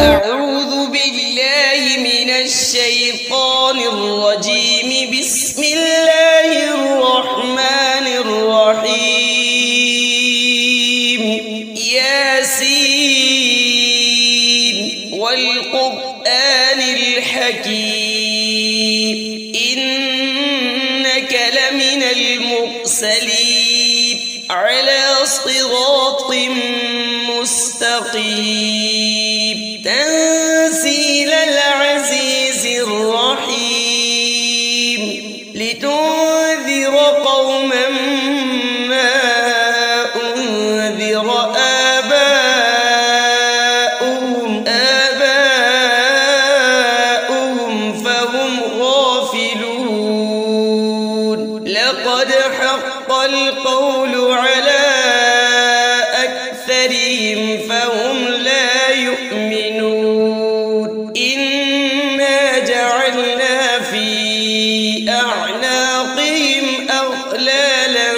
أعوذ بالله من الشيطان الرجيم. بسم الله الرحمن الرحيم. ياسين والقرآن الحكيم إنك لمن المرسلين على صراط مستقيم تنزيل العزيز الرحيم لتنذر قوما ما أنذر آباؤهم فهم غافلون. لقد حق القول على أكثرهم فهم لا يؤمنون. إنا جعلنا في أعناقهم أغلالا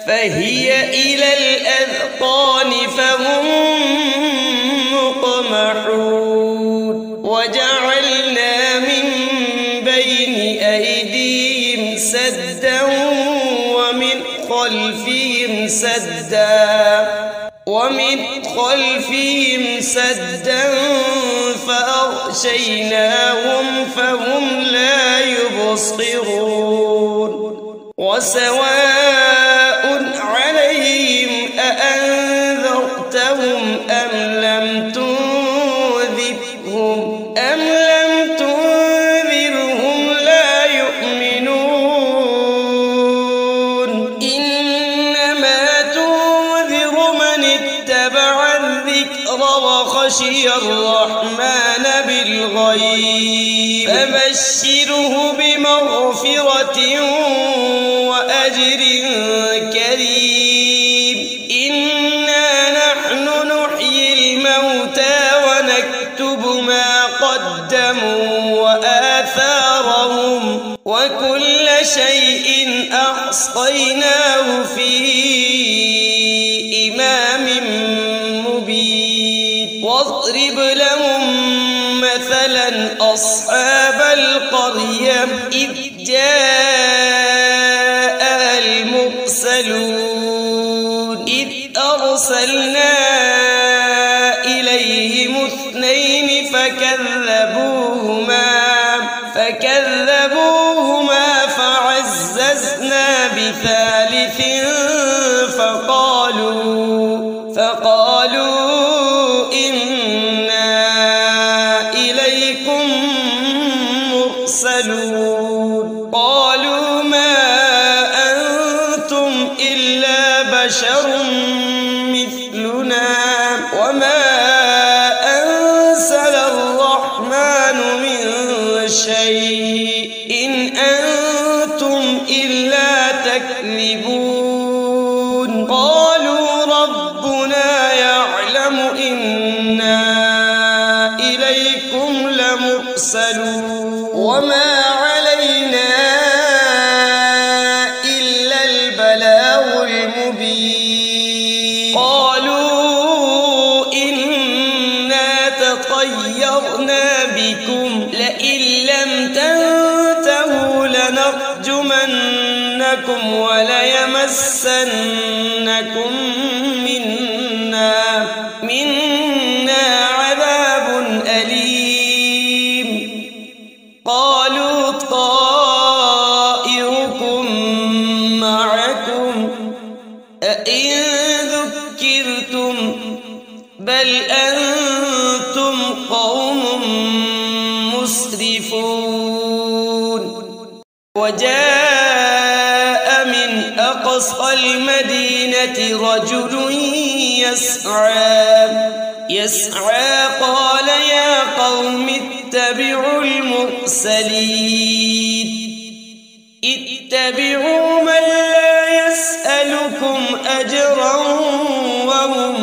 فهي إلى الأذقان فهم مقمحون. وجعلنا من بين أيديهم سدا ومن خلفهم سدا فأغشيناهم فهم لا يبصرون. وسواء عليهم أأنذرتهم أم لم تنذرهم لا يؤمنون. إنما تنذر من اتبع الذكر وخشي الرحمن بالغيب فبشره بمغفرة وأجر كريم. إنا نحن نحيي الموتى ونكتب ما قدموا وآثارهم وكل شيء أحصيناه في إمام مبين. واضرب لهم مثلا أصحاب القرية إذ جاءها المرسلون إذ أرسلنا إليهم اثنين فكذبوهما فعززنا بثالث فقالوا إنا إليكم مرسلون. قالوا ما أنتم إلا بشر مثلنا وما أنزل الرحمن من شيء إن أنتم إلا تكذبون. قالوا ربنا يعلم إنا إليكم لمرسلون وما علينا إلا البلاغ المبين. قالوا إنا تطيرنا بكم لئن لم تنتهوا لنرجمنكم وليمسنكم منا عذاب أليم. قالوا طائركم معكم أئن ذكرتم بل أنتم قوم مسرفون. وجاء من أقصى المدينة رجل يسعى قال يا قوم اتبعوا المرسلين اتبعوا من لا يسألكم أجرا وهم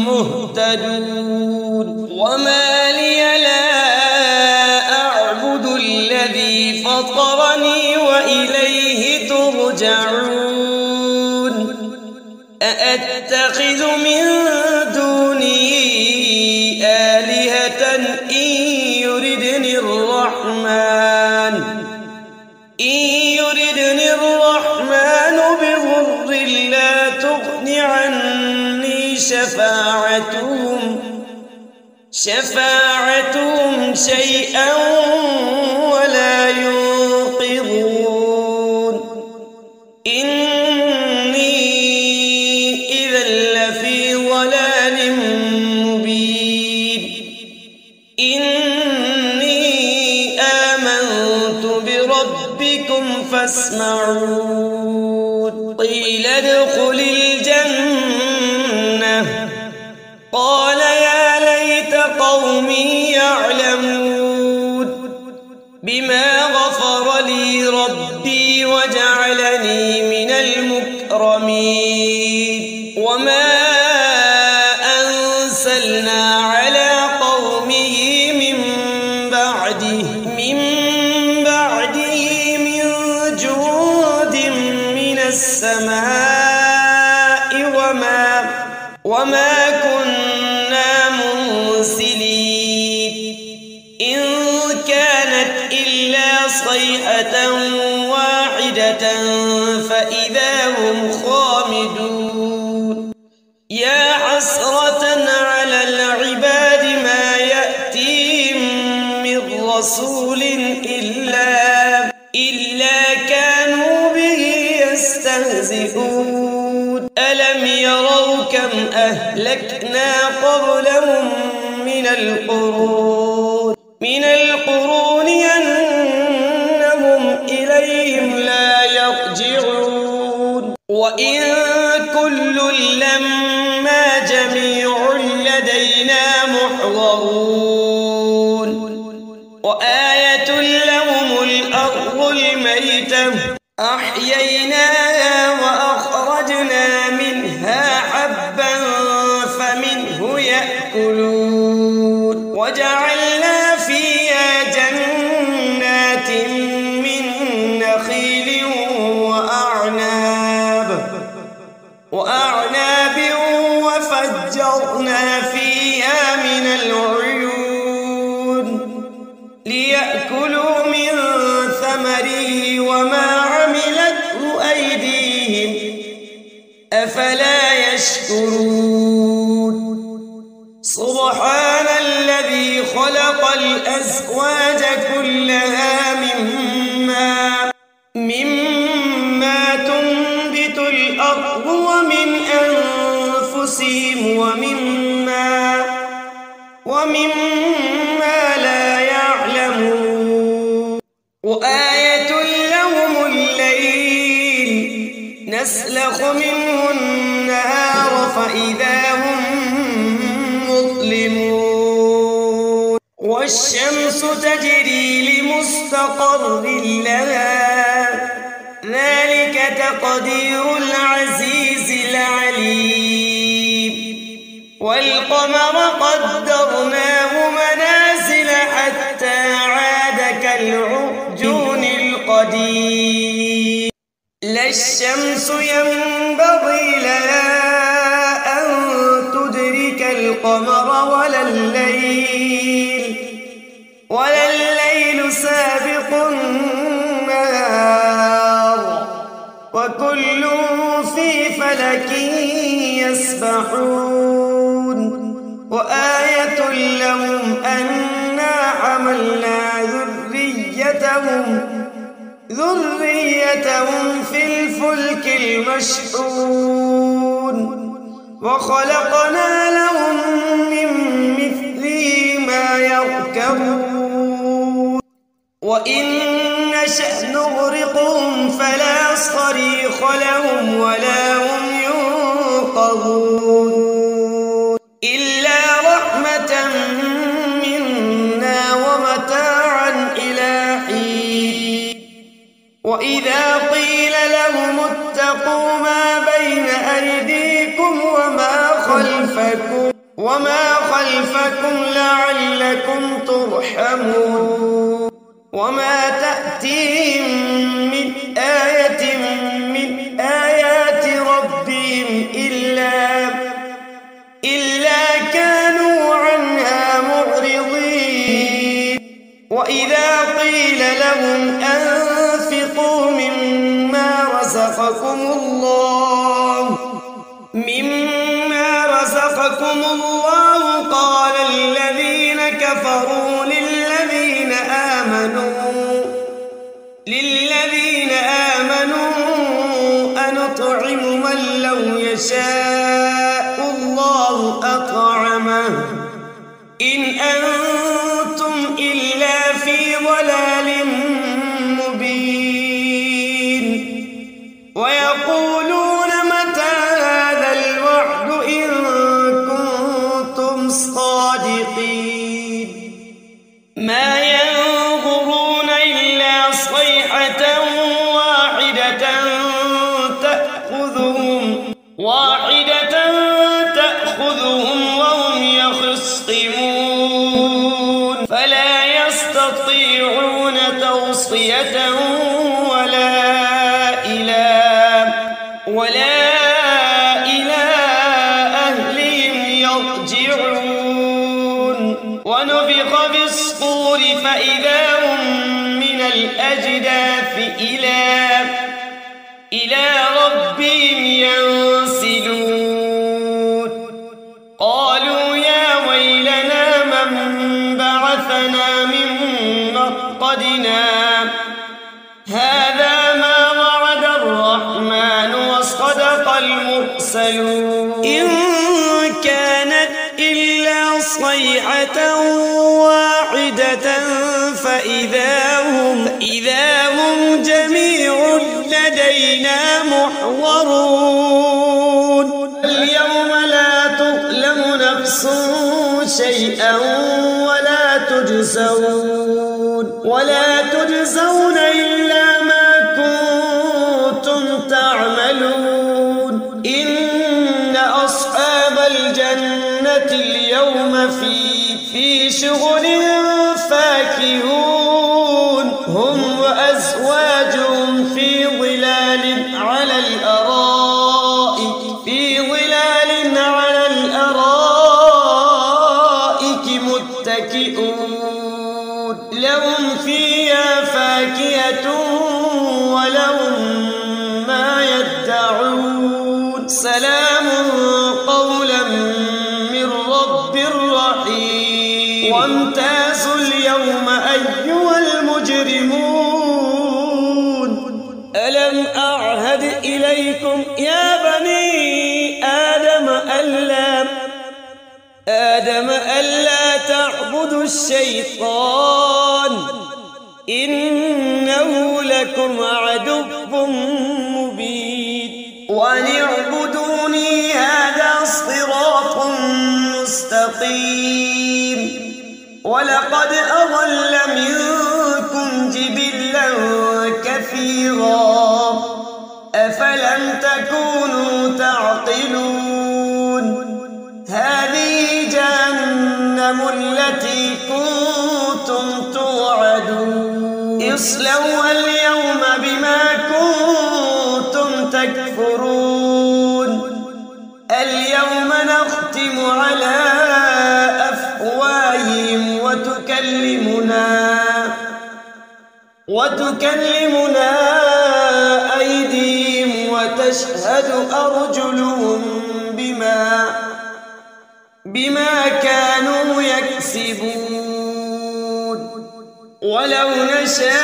مهتدون. وما لي لا أعبد الذي فطرني وإليه ترجعون. أأتخذ من دونه شفاعتهم شيئا ولا ينقذون إني إذا لفي ضلال مبين إني آمنت بربكم فاسمعون قيل ادخل الجنة قال يا ليت قومي يعلمون بما غفر لي ربي وجعلني من المكرمين وما أنزلنا على قومه من بعده من جود من السماء وما كنا منزلين إن كانت إلا صيحة واحدة فإذا هم خامدون يا حسرة على العباد ما يأتيهم من رسول إلا كانوا به يستهزئون ألم يروا كم أهلكنا قبلهم من القرون أنهم إليهم لا يرجعون وإن كل لما جميع لدينا محضرون وآية لهم الأرض الميتة أحييناها وأخرجنا منها حبا فمنه يأكلون وجعلنا فيها جنات من نخيل وأعناب وفجرنا فيها من العيون ليأكلوا من ثمره وما عملته أيديهم أفلا يشكرون سبحان الذي خلق الأزواج كلها مما تنبت الأرض ومن أنفسهم ومما لا يعلمون وآية لهم الليل نسلخ منه النهار فإذا هم مظلمون والشمس تجري لمستقر لها ذلك تقدير العزيز العليم والقمر قدرناه منازل حتى عاد كالعرجون القديم لا الشمس ينبغي لها أن تدرك القمر ولا الليل سابق النهار وكل في فلك يسبحون وآية لهم أنا حملنا ذريتهم في الفلك المشحون وخلقنا لهم من مثله ما يركبون وإن نشأ نغرقهم فلا صريخ لهم ولا هم ينقذون إلا رحمة منا ومتاعا إلى حين وإذا قيل لهم اتقوا ما بين أيديكم وما خلفكم لعلكم ترحمون وما تأتيهم من آية من آيات ربهم إلا كانوا عنها معرضين وإذا قيل لهم أنفقوا مما رزقكم الله قال الذين كفروا للذين آمنوا أنطعم من لو يشاء الله أطعمه إن أنتم إلا في ضلال مبين ويقولون متى هذا الوعد إن كنتم صادقين ما ينظرون إلا صيحة تأخذهم وهم يخصمون فلا يستطيعون توصية ولا إلى أهلهم يرجعون ونفخ في الصور فإذا هم من الأجداث إلى ربهم ينسلون قالوا يا ويلنا من بعثنا من مرقدنا هذا ما وعد الرحمن وصدق المرسلون إن كانت إلا صيحة واحدة فإذا هم جميع لدينا محضرون اليوم لا تظلم نفس شيئا ولا تجزون إلا ما كنتم تعملون إن أصحاب الجنة اليوم في شغل فاكهون هم وأزواجهم في ظلال على الأرائك متكئون لهم فيها فاكهة ولهم ما يدعون سلام قولا من رب رحيم وامتازوا اليوم أيها المجرمون ألم أعهد إليكم يا بني آدم ألا تعبدوا الشيطان إنه لكم عدو مبين وأن اعبدوني هذا صراط مستقيم ولقد أضل منكم جبلا كثيرا أفلم تكونوا تعقلون هذه جهنم التي كنتم توعدون اصلوها اليوم بما كنتم تكفرون اليوم نختم على أفواههم وتكلمنا أيديهم وتشهد أرجلهم بما كانوا يكسبون ولو نشاء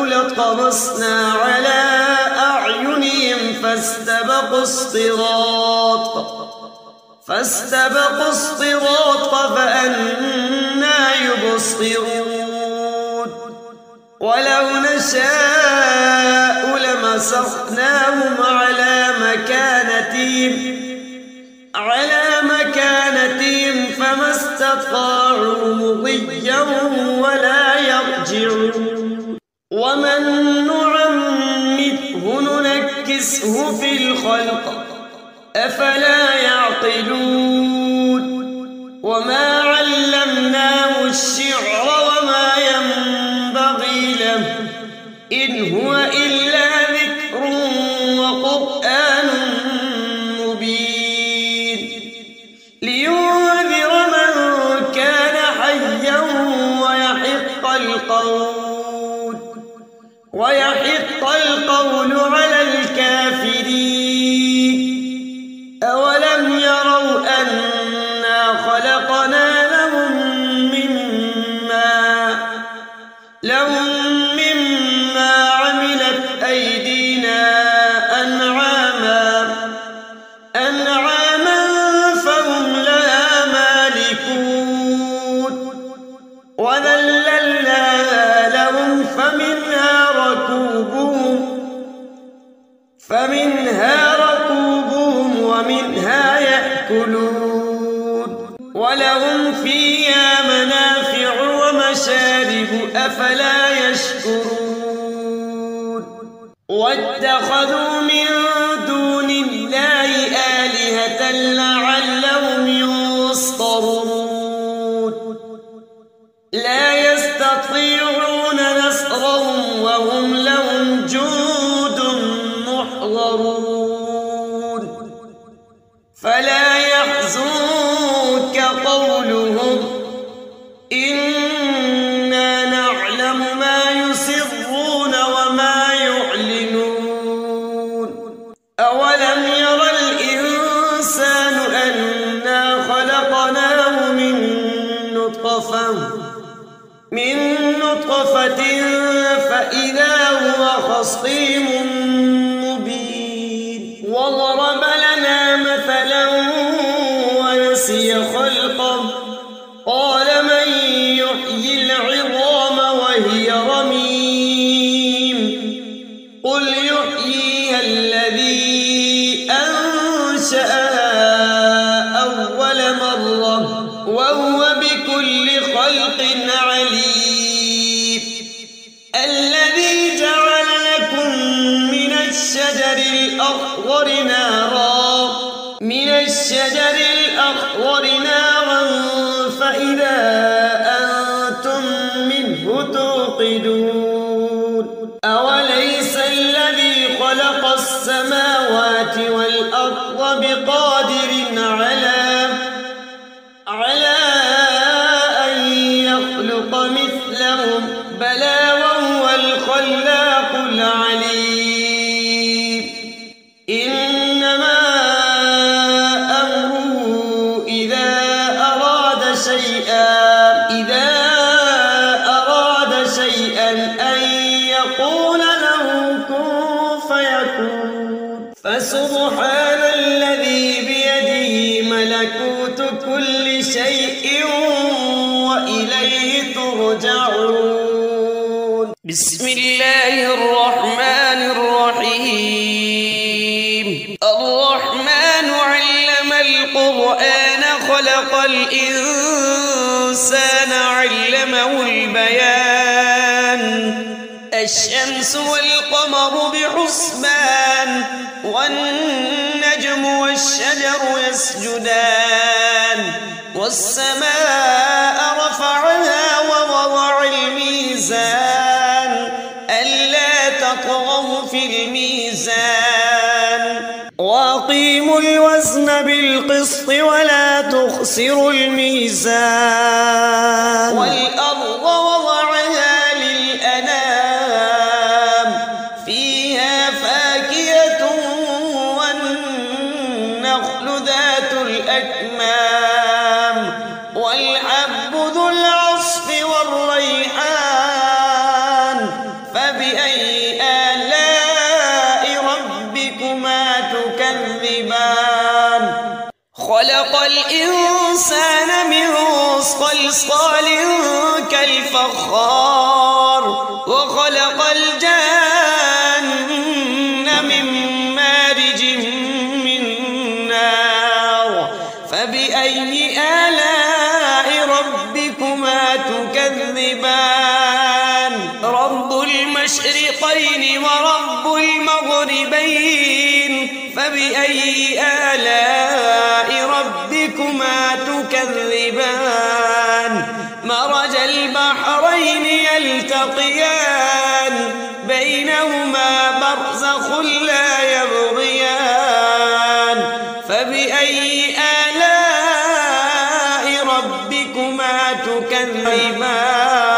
لطمسنا على أعينهم فاستبقوا الصراط فأنى يبصرون ولو نشاء لمسخناهم على مكانتهم فما استطاعوا مضيا ولا يرجعون ومن نعمره ننكسه في الخلق أفلا يعقلون وما علمناه الشعر وما ينبغي له إن هو إلا ذكر وقرآن مبين لينذر من كان حيا ويحق القول على الكافرين أولم يروا فمنها ركوبهم ومنها يأكلون ولهم فيها منافع ومشارب أفلا يشكرون واتخذوا من دون الله آلهة لعلهم ينصرون لا يستطيعون نصرهم وهم لهم جند محضرون فلا يحزنك قولهم إنا نعلم ما يسرون وما يعلنون أولم ير الإنسان أنا خلقناه من نطفة فإذا هو خصيم مبين وضرب لنا مثلا ونسي خلقه قال من يحيي العظام وهي رميم قل يحييها الذي أنشأها أول مرة وهو بكل خلق عليم الذي جعل لكم من الشجر الأخضر نارا فإذا أنتم منه توقدون أوليس الذي خلق السماوات والأرض بقادر على أن يخلق مثلهم بلى وهو الخلاق العليم إنما أمره إذا أراد شيئا أن يقول له كن فيكون فسبحان الذي بيده ملكوت كل شيء وإليه ترجعون بسم الله الرحمن الرحيم الرحمن علم القرآن خلق الإنسان علمه البيان الشمس والقمر بحسبان والنجم والشجر يسجدان والسماء رفعها ووضع الميزان ألا تطغوا في الميزان وأقيموا الوزن بالقسط ولا تخسروا الميزان والأرض وضعها للأنام فيها فاكهة والنخل ذات الأكمام والحب ذو العصف والريحان فبأي آلاء ربكما تكذبان خلق الإنسان من صلصال كالفخار وخلق الجان من مارج من نار فبأي آلاء ربكما تكذبان رب المشرقين ورب المغربين فبأي آلاء ربكما تكذبان مرج البحرين يلتقيان بينهما برزخ لا يبغيان فبأي آلاء ربكما تكذبان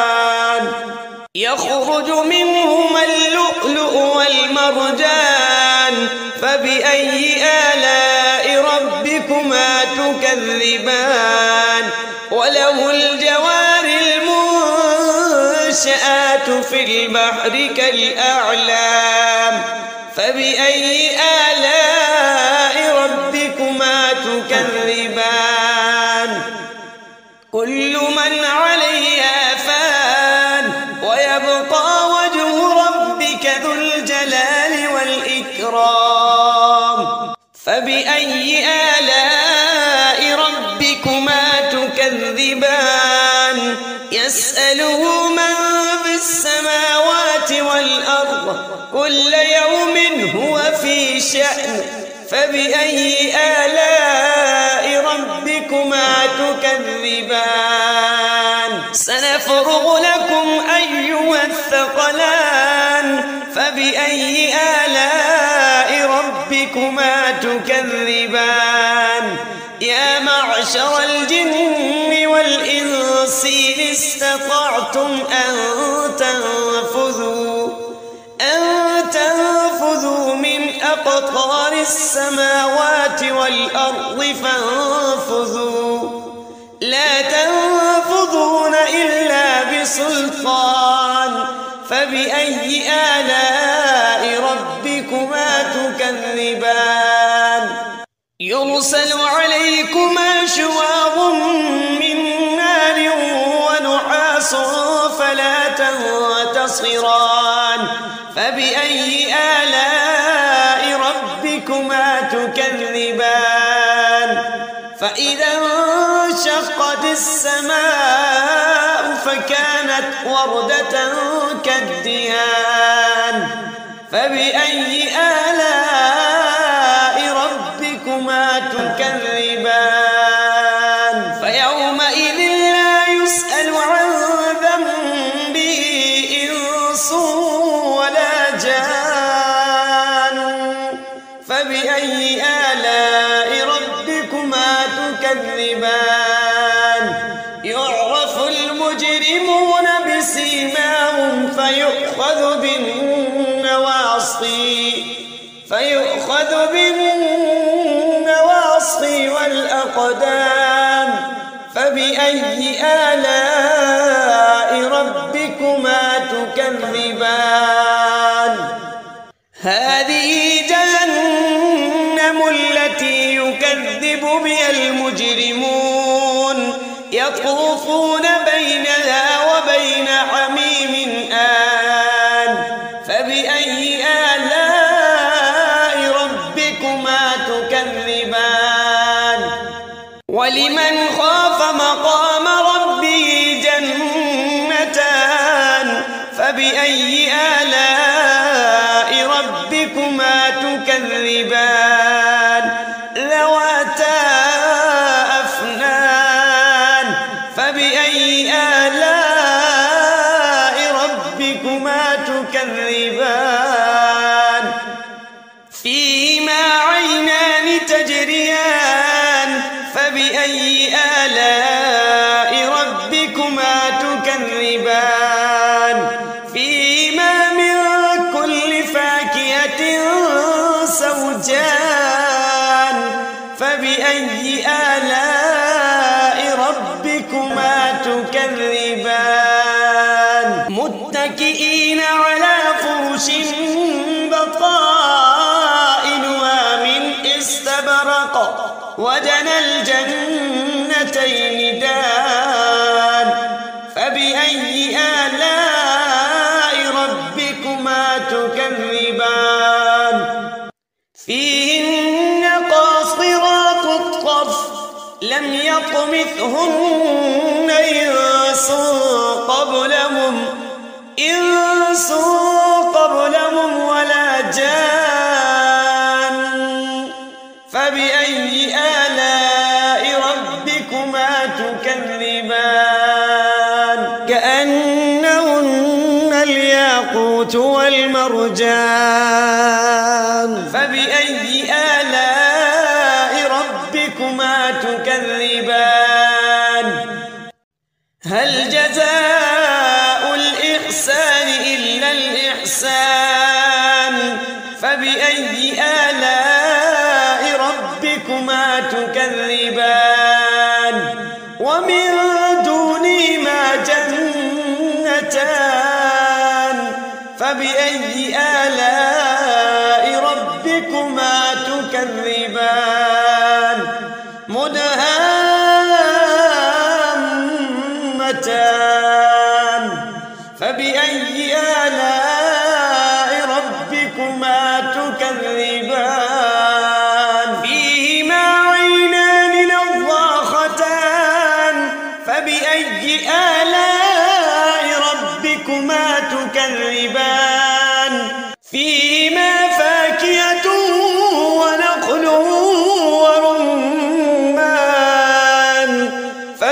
يخرج منهما اللؤلؤ والمرجان فبأي آلاء ربكما تكذبان وله الجوار المنشآت في البحر كالأعلام فبأي آلاء ربكما تكذبان كل من عليها فان ويبقى وجه ربك ذو الجلال والإكرام كل يوم هو في شأن فبأي آلاء ربكما تكذبان سنفرغ لكم أيها الثقلان فبأي آلاء ربكما تكذبان يا معشر الجن والإنس إن استطعتم أن تنفذوا من أقطار السماوات والأرض فانفذوا لا تنفذون إلا بسلطان فبأي آلاء ربكما تكذبان يرسل عليكما شواظ من نار ونحاس فلا تنتصران فبأي آلاء ربكما تكذبان فإذا انشقت السماء فكانت وردة كالدهان فبأي آلاء ربكما تكذبان فيومئذ لا يسأل عن ذنبه إنس ولا جان فبأي آلاء ربكما تكذبان يعرف المجرمون بسيماهم فيؤخذ بالنواصي والأقدام فبأي آلاء ربكما تكذبان هذه جهنم التي يكذب بها المجرمون يطوفون بينها وبين حميم آن فبأي آلاء ربكما تكذبان ولمن خاف مقام ربه جنتان فبأي آلاء ربكما تكذبان ذواتا أفنان فبأي آلاء ربكما تكذبان فيهما عينان تجريان فبأي آلاء ربكما تكذبان فيهما من كل فاكهة زوجان فبأي آلاء ربكما تكذبان متكئين على فرش بطائنها من استبرق وجنى الجنتين دان فبأي آلاء ربكما تكذبان فيهن قاصرات الطرف لم يطمثهن إنس قبلهم ولا جان فبأي آلاء ربكما تكذبان كأنهن الياقوت والمرجان فبأي آلاء ربكما تكذبان هل جزاء الإحسان إلا الإحسان فبأي آلاء ربكما تكذبان ومن دونهما جنتان فبأي آلاء ربكما تكذبان مدهامتان فبأي آلاء ربكما تكذبان فيهما عينان نضاختان فبأي آلاء ربكما تكذبان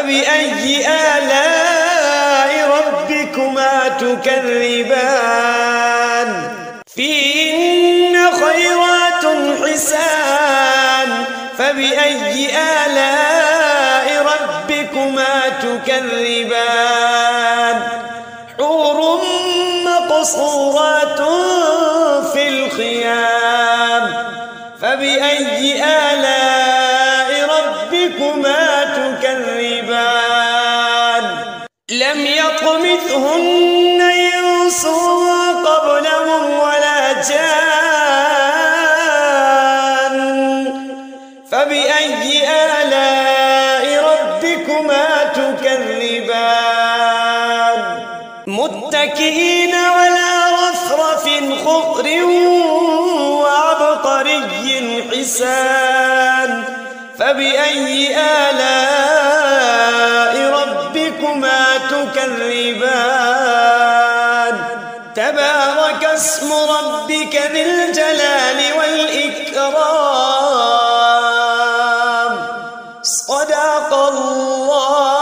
فبأي آلاء ربكما تكذبان فيهن خيرات حسان فبأي آلاء ربكما تكذبان حور مقصورات في الخيام فبأي آلاء ربكما تكذبان لم يطمثهن إنس قبلهم ولا جان فبأي آلاء ربكما تكذبان متكئين على رفرف خضر وعبقري حسان فبأي آلاء ربكما تكذبان تبارك اسم ربك ذي الجلال والإكرام صدق الله